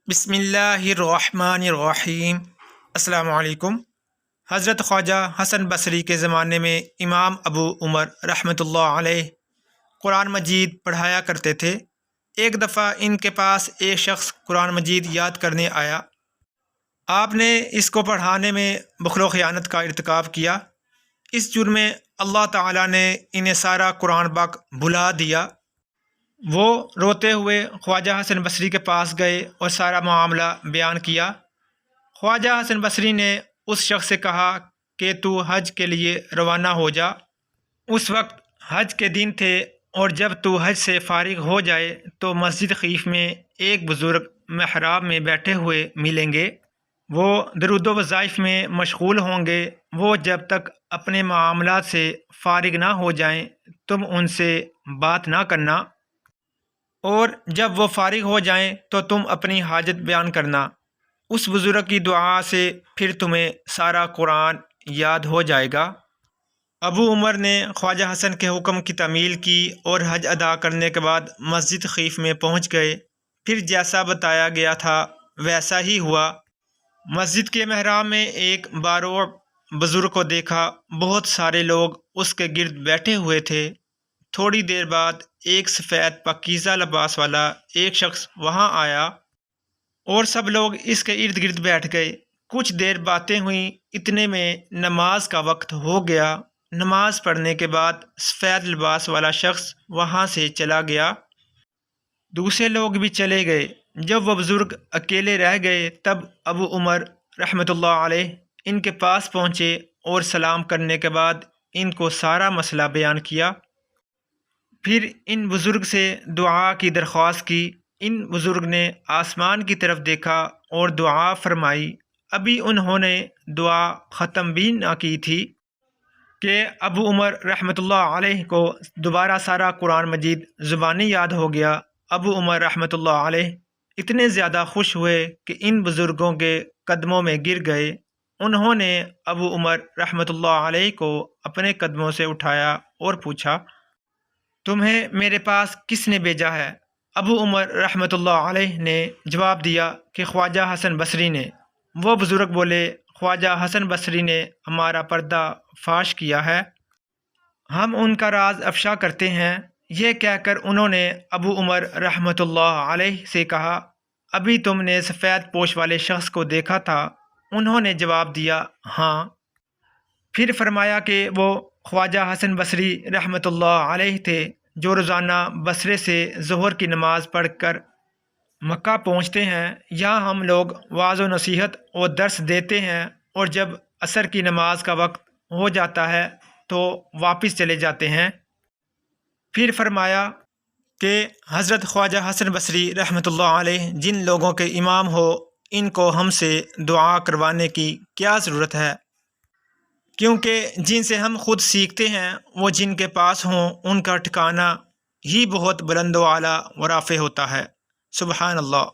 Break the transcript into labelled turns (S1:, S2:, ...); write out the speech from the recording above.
S1: بسم اللہ الرحمن الرحیم۔ السلام علیکم۔ حضرت خواجہ حسن بصری کے زمانے میں امام ابو عمر رحمۃ اللہ علیہ قرآن مجید پڑھایا کرتے تھے۔ ایک دفعہ ان کے پاس ایک شخص قرآن مجید یاد کرنے آیا۔ آپ نے اس کو پڑھانے میں بخل و خیانت کا ارتکاب کیا۔ اس جرم میں اللہ تعالیٰ نے انہیں سارا قرآن پاک بھلا دیا۔ وہ روتے ہوئے خواجہ حسن بصری کے پاس گئے اور سارا معاملہ بیان کیا۔ خواجہ حسن بصری نے اس شخص سے کہا کہ تو حج کے لیے روانہ ہو جا۔ اس وقت حج کے دن تھے اور جب تو حج سے فارغ ہو جائے تو مسجد خیف میں ایک بزرگ محراب میں بیٹھے ہوئے ملیں گے۔ وہ درود و وظائف میں مشغول ہوں گے۔ وہ جب تک اپنے معاملات سے فارغ نہ ہو جائیں تم ان سے بات نہ کرنا، اور جب وہ فارغ ہو جائیں تو تم اپنی حاجت بیان کرنا۔ اس بزرگ کی دعا سے پھر تمہیں سارا قرآن یاد ہو جائے گا۔ ابو عمر نے خواجہ حسن کے حکم کی تعمیل کی اور حج ادا کرنے کے بعد مسجد خیف میں پہنچ گئے۔ پھر جیسا بتایا گیا تھا ویسا ہی ہوا۔ مسجد کے محراب میں ایک باروڑ بزرگ کو دیکھا۔ بہت سارے لوگ اس کے گرد بیٹھے ہوئے تھے۔ تھوڑی دیر بعد ایک سفید پاکیزہ لباس والا ایک شخص وہاں آیا اور سب لوگ اس کے ارد گرد بیٹھ گئے۔ کچھ دیر باتیں ہوئیں، اتنے میں نماز کا وقت ہو گیا۔ نماز پڑھنے کے بعد سفید لباس والا شخص وہاں سے چلا گیا۔ دوسرے لوگ بھی چلے گئے۔ جب وہ بزرگ اکیلے رہ گئے تب ابو عمر رحمۃ اللہ علیہ ان کے پاس پہنچے اور سلام کرنے کے بعد ان کو سارا مسئلہ بیان کیا۔ پھر ان بزرگ سے دعا کی درخواست کی۔ ان بزرگ نے آسمان کی طرف دیکھا اور دعا فرمائی۔ ابھی انہوں نے دعا ختم بھی نہ کی تھی کہ ابو عمر رحمۃ اللہ علیہ کو دوبارہ سارا قرآن مجید زبانی یاد ہو گیا۔ ابو عمر رحمۃ اللہ علیہ اتنے زیادہ خوش ہوئے کہ ان بزرگوں کے قدموں میں گر گئے۔ انہوں نے ابو عمر رحمۃ اللہ علیہ کو اپنے قدموں سے اٹھایا اور پوچھا، تمہیں میرے پاس کس نے بھیجا ہے؟ ابو عمر رحمۃ اللہ علیہ نے جواب دیا کہ خواجہ حسن بصری نے۔ وہ بزرگ بولے، خواجہ حسن بصری نے ہمارا پردہ فاش کیا ہے، ہم ان کا راز افشا کرتے ہیں۔ یہ کہہ کر انہوں نے ابو عمر رحمۃ اللہ علیہ سے کہا، ابھی تم نے سفید پوش والے شخص کو دیکھا تھا؟ انہوں نے جواب دیا، ہاں۔ پھر فرمایا کہ وہ خواجہ حسن بصری رحمۃ اللہ علیہ تھے جو روزانہ بصرے سے ظہر کی نماز پڑھ کر مکہ پہنچتے ہیں۔ یہاں ہم لوگ وعظ و نصیحت اور درس دیتے ہیں اور جب عصر کی نماز کا وقت ہو جاتا ہے تو واپس چلے جاتے ہیں۔ پھر فرمایا کہ حضرت خواجہ حسن بصری رحمۃ اللہ علیہ جن لوگوں کے امام ہو ان کو ہم سے دعا کروانے کی کیا ضرورت ہے، کیونکہ جن سے ہم خود سیکھتے ہیں وہ جن کے پاس ہوں ان کا ٹھکانہ ہی بہت بلند و اعلیٰ و رافع ہوتا ہے۔ سبحان اللہ۔